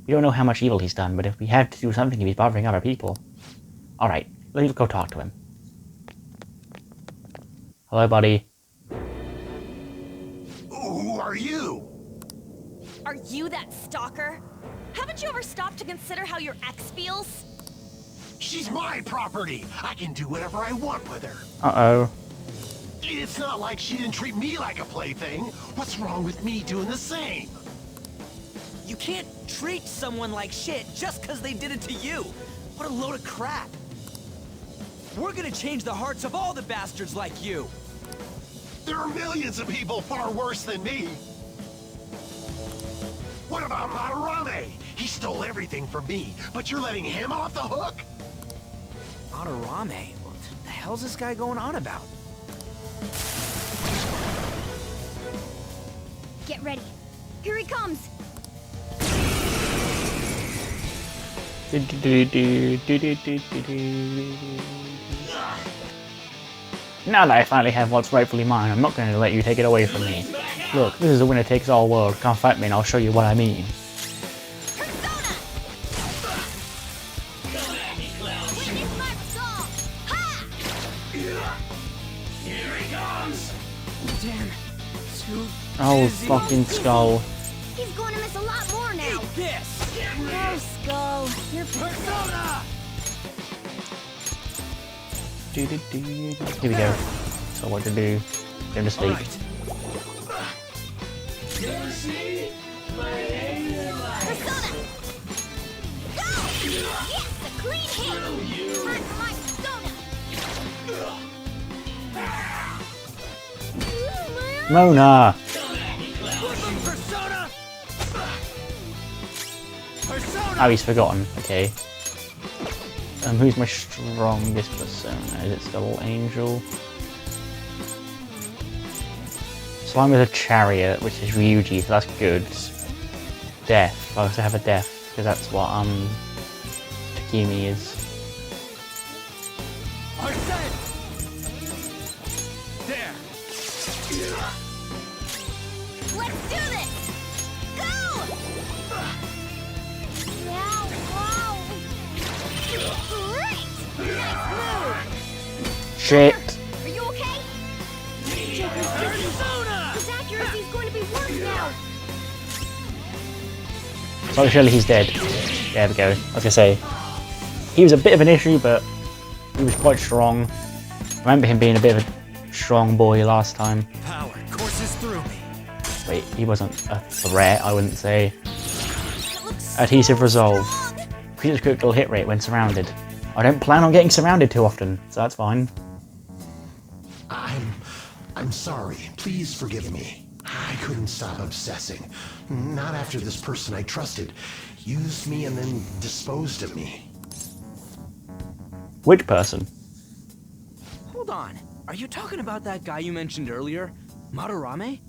Speaker 1: We don't know how much evil he's done, but if we have to do something if he's bothering other people. Alright, let's go talk to him. Hello, buddy.
Speaker 9: Who are you?
Speaker 4: Are you that stalker? Haven't you ever stopped to consider how your ex feels?
Speaker 9: She's my property. I can do whatever I want with her.
Speaker 1: Uh-oh.
Speaker 9: It's not like she didn't treat me like a plaything. What's wrong with me doing the same?
Speaker 11: You can't treat someone like shit just because they did it to you. What a load of crap. We're gonna change the hearts of all the bastards like you.
Speaker 9: There are millions of people far worse than me. What about Madarame? He stole everything from me, but you're letting him off the hook?
Speaker 11: Madarame? What the hell's this guy going on about?
Speaker 3: Get ready. Here he comes.
Speaker 1: Now that I finally have what's rightfully mine, I'm not going to let you take it away from me. Look, this is a winner-takes-all world. Come fight me and I'll show you what I mean.
Speaker 11: Damn.
Speaker 1: Oh, fucking Skull.
Speaker 3: He's going to miss a lot more now.
Speaker 11: This!
Speaker 3: No, Skull. You're
Speaker 9: Persona!
Speaker 1: Here we go. So what to do? Go to sleep.
Speaker 11: Right.
Speaker 3: Persona! Go! Yes, a clean hit! Time for my Persona!
Speaker 1: Mona!
Speaker 9: Persona! Persona!
Speaker 1: Oh, he's forgotten. Okay. Who's my strongest persona? Is it still Angel? Slime with a chariot, which is Ryuji, so that's good. Death. I also have a death, because that's what Takumi is.
Speaker 9: There!
Speaker 3: Let's do this! Go! Now, wow! Great! Nice move!
Speaker 1: Shit!
Speaker 3: Are you okay? Joker's
Speaker 9: Persona!
Speaker 3: His accuracy is going to be worse now!
Speaker 1: So surely he's dead. There we go. I was gonna say, he was a bit of an issue, but he was quite strong. I remember him being a bit of a strong boy last time.
Speaker 11: Power courses through me.
Speaker 1: Wait, he wasn't a threat, I wouldn't say. Adhesive resolve. Increases critical hit rate when surrounded. I don't plan on getting surrounded too often, so that's fine.
Speaker 12: I'm sorry. Please forgive me. I couldn't stop obsessing. Not after this person I trusted used me and then disposed of me.
Speaker 1: Which person?
Speaker 11: Hold on. Are you talking about that guy you mentioned earlier? Madarame?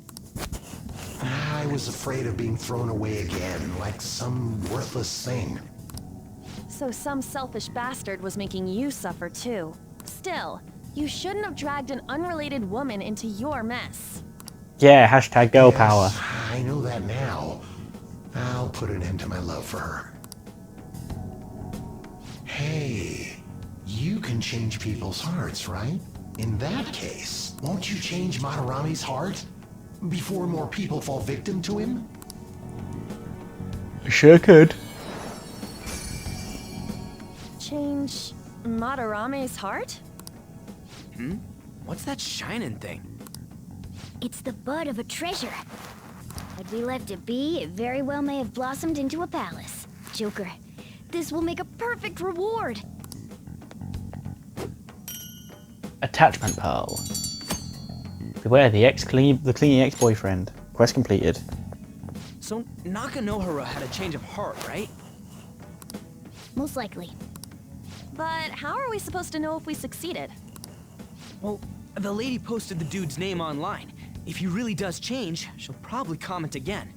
Speaker 12: I was afraid of being thrown away again, like some worthless thing.
Speaker 4: So some selfish bastard was making you suffer too. Still, you shouldn't have dragged an unrelated woman into your mess.
Speaker 1: Yeah, hashtag girl power.
Speaker 12: Yes, I know that now. I'll put an end to my love for her. Hey, you can change people's hearts, right? In that case, won't you change Madarame's heart? before more people fall victim to him?
Speaker 1: Sure could.
Speaker 4: Change Madarame's heart?
Speaker 11: What's that shining thing?
Speaker 3: It's the bud of a treasure. Had we left it be, it very well may have blossomed into a palace. Joker, this will make a perfect reward.
Speaker 1: Attachment pearl. Beware the clinging ex-boyfriend. Quest completed.
Speaker 11: So Nakanohara had a change of heart, right?
Speaker 3: Most likely.
Speaker 4: But how are we supposed to know if we succeeded?
Speaker 11: Well, the lady posted the dude's name online. If he really does change, she'll probably comment again.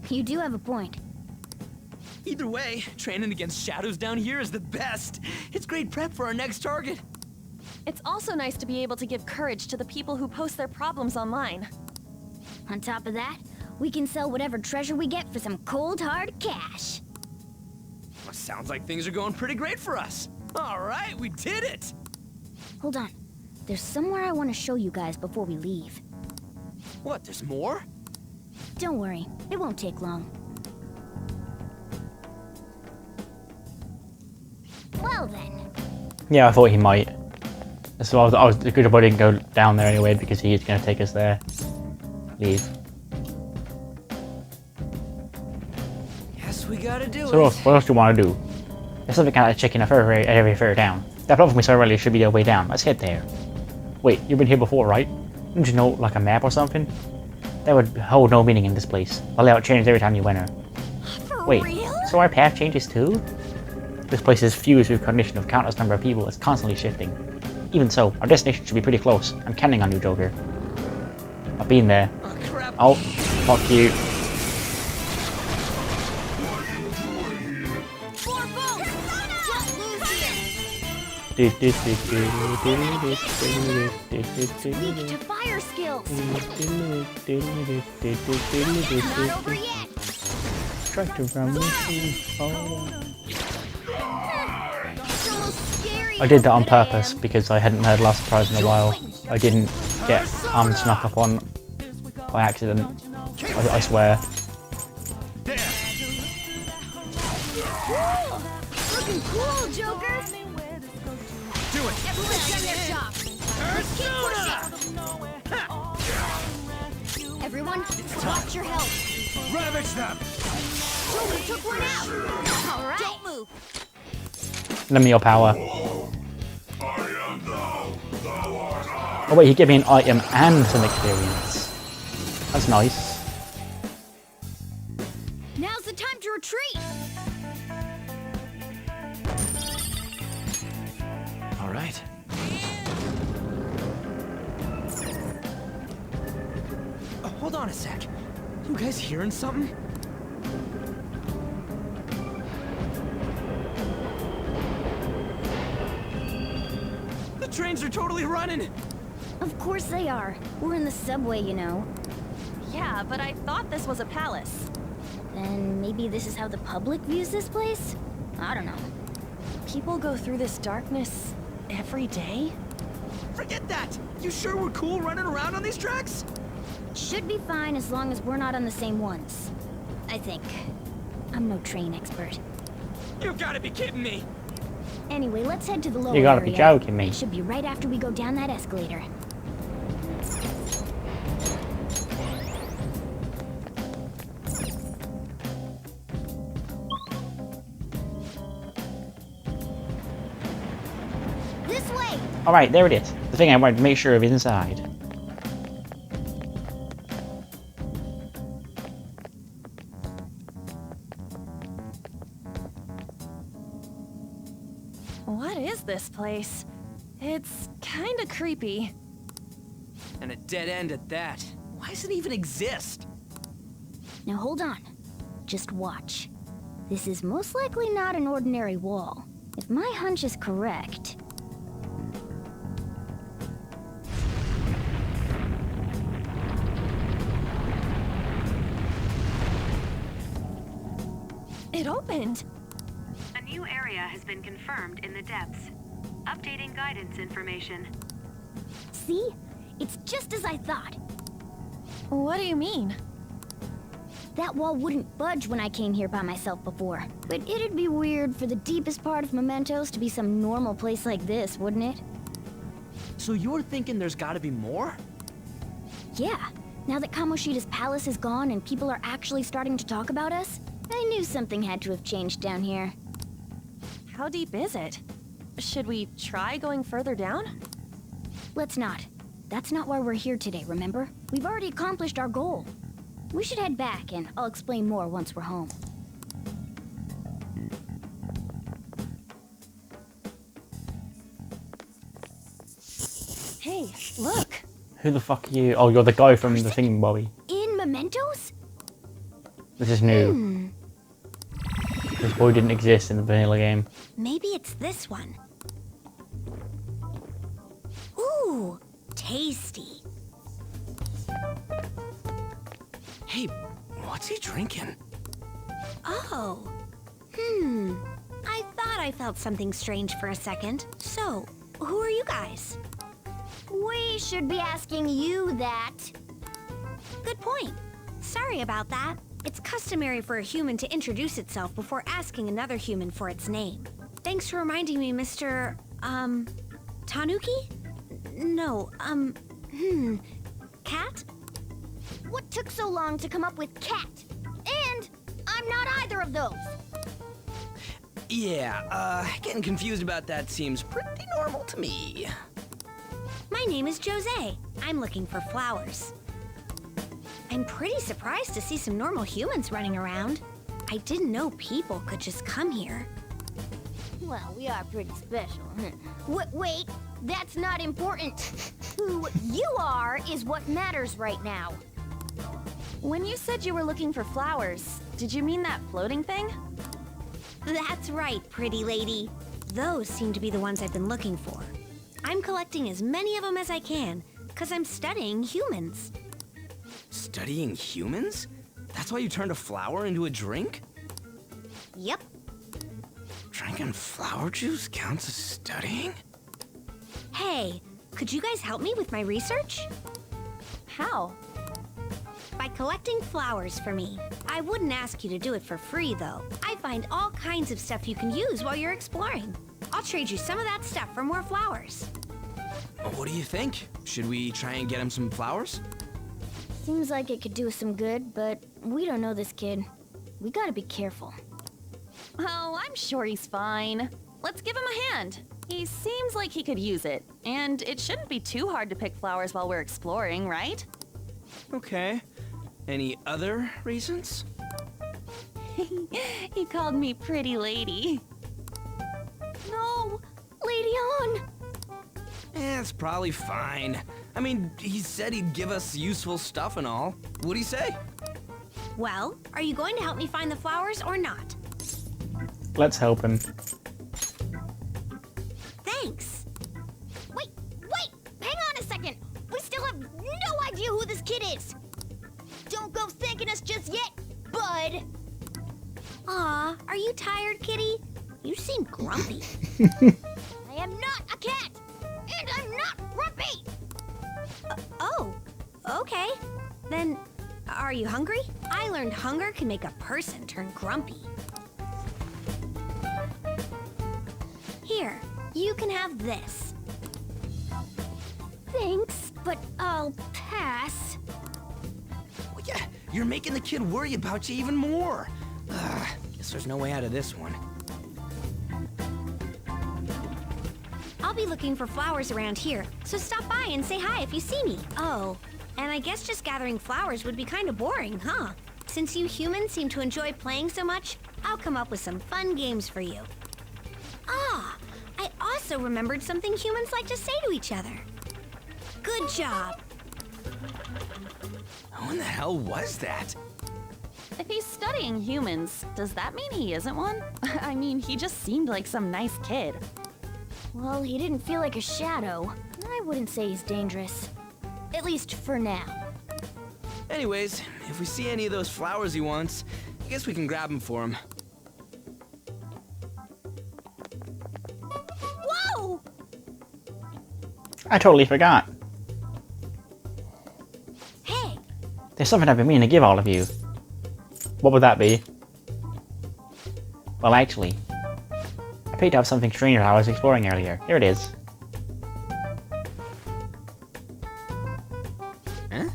Speaker 3: You do have a point.
Speaker 11: Either way, training against shadows down here is the best. It's great prep for our next target.
Speaker 4: It's also nice to be able to give courage to the people who post their problems online.
Speaker 3: On top of that, we can sell whatever treasure we get for some cold hard cash.
Speaker 11: Well, sounds like things are going pretty great for us. All right, we did it!
Speaker 3: Hold on. There's somewhere I want to show you guys before we leave.
Speaker 11: What, there's more?
Speaker 3: Don't worry, it won't take long. Well then.
Speaker 1: Yeah, I thought he might. So I was good if I didn't go down there anyway because he is going to take us there. Leave.
Speaker 11: Guess we gotta do
Speaker 1: So
Speaker 11: it.
Speaker 1: what else do you want to do? There's something kind of checking a area further down. That platform we saw earlier should be the way down. Let's head there. Wait, you've been here before, right? Didn't you know, like a map or something? That would hold no meaning in this place. The layout changed every time you enter. Wait, so our path changes too? This place is fused with cognition of countless number of people. It's constantly shifting. Even so, our destination should be pretty close. I'm counting on you, Joker. I've been there.
Speaker 11: Oh, crap.
Speaker 1: Oh, fuck you.
Speaker 3: Weak to fire skills. Not over yet.
Speaker 1: Try to run I did that on purpose because I hadn't heard Last Surprise in a while. I didn't get snuck up on by accident. I swear.
Speaker 3: Looking cool, Joker.
Speaker 11: Do it!
Speaker 3: Everyone's done their job. Let's keep pushing. Everyone, watch your health.
Speaker 9: Ravage them!
Speaker 3: Joker took one out. All right. Don't move.
Speaker 1: Lend me your power. Oh wait, he gave me an item and some experience. That's nice.
Speaker 3: Now's the time to retreat.
Speaker 11: All right. Hold on a sec. You guys hearing something? The trains are totally running!
Speaker 3: Of course they are. We're in the subway, you know.
Speaker 4: Yeah, but I thought this was a palace.
Speaker 3: Then maybe this is how the public views this place? I don't know.
Speaker 4: People go through this darkness every day?
Speaker 11: Forget that! You sure we're cool running around on these tracks?
Speaker 3: Should be fine as long as we're not on the same ones. I think. I'm no train expert.
Speaker 11: You gotta be kidding me!
Speaker 3: Anyway, let's head to the lower
Speaker 1: You gotta
Speaker 3: area.
Speaker 1: be joking me.
Speaker 3: It should be right after we go down that escalator. This way!
Speaker 1: Alright, there it is. The thing I wanted to make sure of is inside.
Speaker 4: What is this place? It's kinda creepy.
Speaker 11: And a dead end at that. Why does it even exist?
Speaker 3: Now hold on. Just watch. This is most likely not an ordinary wall. If my hunch is correct...
Speaker 4: It opened!
Speaker 13: A new area has been confirmed in the depths. Updating guidance information.
Speaker 3: See? It's just as I thought.
Speaker 4: What do you mean?
Speaker 3: That wall wouldn't budge when I came here by myself before. But it'd be weird for the deepest part of Mementos to be some normal place like this, wouldn't it?
Speaker 11: So you're thinking there's gotta be more?
Speaker 3: Yeah. Now that Kamoshida's palace is gone and people are actually starting to talk about us, I knew something had to have changed down here.
Speaker 4: How deep is it? Should we try going further down?
Speaker 3: Let's not. That's not why we're here today, remember? We've already accomplished our goal. We should head back, and I'll explain more once we're home.
Speaker 4: Hey, look!
Speaker 1: Who the fuck are you? Oh, you're the guy from the Singing Bobby.
Speaker 3: In Mementos?
Speaker 1: This is new. This boy didn't exist in the vanilla game.
Speaker 7: Maybe it's this one. Ooh, tasty.
Speaker 11: Hey, what's he drinking?
Speaker 7: Oh. I thought I felt something strange for a second. So, who are you guys?
Speaker 3: We should be asking you that.
Speaker 7: Good point. Sorry about that. It's customary for a human to introduce itself before asking another human for its name. Thanks for reminding me, Mr. Tanuki? No, Cat?
Speaker 3: What took so long to come up with cat? And I'm not either of those.
Speaker 11: Yeah, getting confused about that seems pretty normal to me.
Speaker 7: My name is Jose. I'm looking for flowers. I'm pretty surprised to see some normal humans running around. I didn't know people could just come here.
Speaker 3: Well, we are pretty special. Wait, that's not important. Who you are is what matters right now.
Speaker 4: When you said you were looking for flowers, did you mean that floating thing?
Speaker 7: That's right, pretty lady. Those seem to be the ones I've been looking for. I'm collecting as many of them as I can, because I'm studying humans.
Speaker 11: Studying humans? That's why you turned a flower into a drink?
Speaker 7: Yep.
Speaker 11: Drinking flower juice counts as studying?
Speaker 7: Hey, could you guys help me with my research?
Speaker 4: How?
Speaker 7: By collecting flowers for me. I wouldn't ask you to do it for free, though. I find all kinds of stuff you can use while you're exploring. I'll trade you some of that stuff for more flowers.
Speaker 11: What do you think? Should we try and get him some flowers?
Speaker 3: Seems like it could do us some good, but we don't know this kid. We gotta be careful.
Speaker 4: Oh, I'm sure he's fine. Let's give him a hand. He seems like he could use it, and it shouldn't be too hard to pick flowers while we're exploring, right?
Speaker 11: Okay. Any other reasons?
Speaker 4: He called me pretty lady.
Speaker 3: No! Lady on!
Speaker 11: It's probably fine. I mean, he said he'd give us useful stuff and all. What'd he say?
Speaker 7: Well, are you going to help me find the flowers or not?
Speaker 1: Let's help him.
Speaker 7: Thanks.
Speaker 3: Wait! Hang on a second! We still have no idea who this kid is! Don't go thanking us just yet, bud!
Speaker 7: Aw, are you tired, kitty? You seem grumpy.
Speaker 3: I am not a cat! And I'm not grumpy!
Speaker 7: Oh, okay. Then, are you hungry? I learned hunger can make a person turn grumpy. Here, you can have this.
Speaker 3: Thanks, but I'll pass.
Speaker 11: Well, yeah, you're making the kid worry about you even more. Guess there's no way out of this one.
Speaker 7: I'll be looking for flowers around here, so stop by and say hi if you see me. Oh, and I guess just gathering flowers would be kind of boring, huh? Since you humans seem to enjoy playing so much, I'll come up with some fun games for you. Ah, I also remembered something humans like to say to each other. Good job.
Speaker 11: Who in the hell was that?
Speaker 4: If he's studying humans, does that mean he isn't one? I mean, he just seemed like some nice kid.
Speaker 3: Well, he didn't feel like a shadow. I wouldn't say he's dangerous. At least for now.
Speaker 11: Anyways, if we see any of those flowers he wants, I guess we can grab them for him.
Speaker 3: Whoa!
Speaker 1: I totally forgot.
Speaker 7: Hey,
Speaker 1: There's something I've been meaning to give all of you. What would that be? Well, actually, I picked up something strange while I was exploring earlier. Here it is.
Speaker 11: Huh?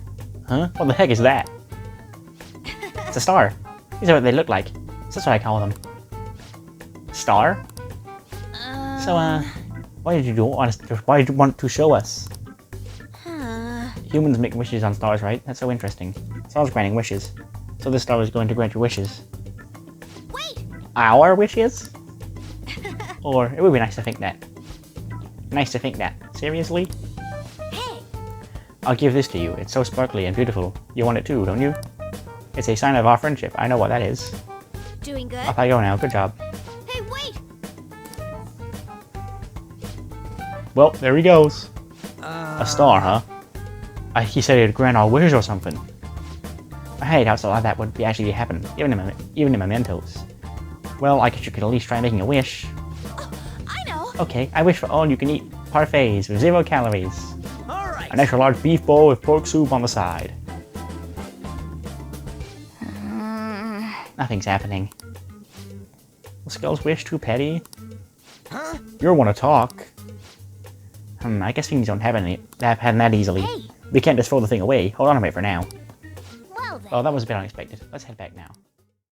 Speaker 1: Huh? What the heck is that? It's a star. These are what they look like. That's what I call them. Star? So, why did you want to show us? Humans make wishes on stars, right? That's so interesting. Stars granting wishes. So this star is going to grant your wishes.
Speaker 3: Wait!
Speaker 1: Our wishes? Or, it would be nice to think that. Nice to think that. Seriously?
Speaker 3: Hey!
Speaker 1: I'll give this to you. It's so sparkly and beautiful. You want it too, don't you? It's a sign of our friendship. I know what that is.
Speaker 3: Doing good?
Speaker 1: Off I go now. Good job.
Speaker 3: Hey, wait!
Speaker 1: Well, there he goes. A star, huh? He said it'd grant our wishes or something. I hate how something like that would actually happen, even in Mementos. Well, I guess you could at least try making a wish.
Speaker 3: Oh, I know!
Speaker 1: Okay, I wish for all-you-can-eat parfaits with 0 calories.
Speaker 11: Alright.
Speaker 1: An extra large beef bowl with pork soup on the side. Nothing's happening. The Skull's wish too petty?
Speaker 11: Huh?
Speaker 1: You want to talk. I guess things don't happen that easily.
Speaker 3: Hey.
Speaker 1: We can't just throw the thing away. Hold on a minute for now.
Speaker 3: Well then.
Speaker 1: Oh, that was a bit unexpected. Let's head back now.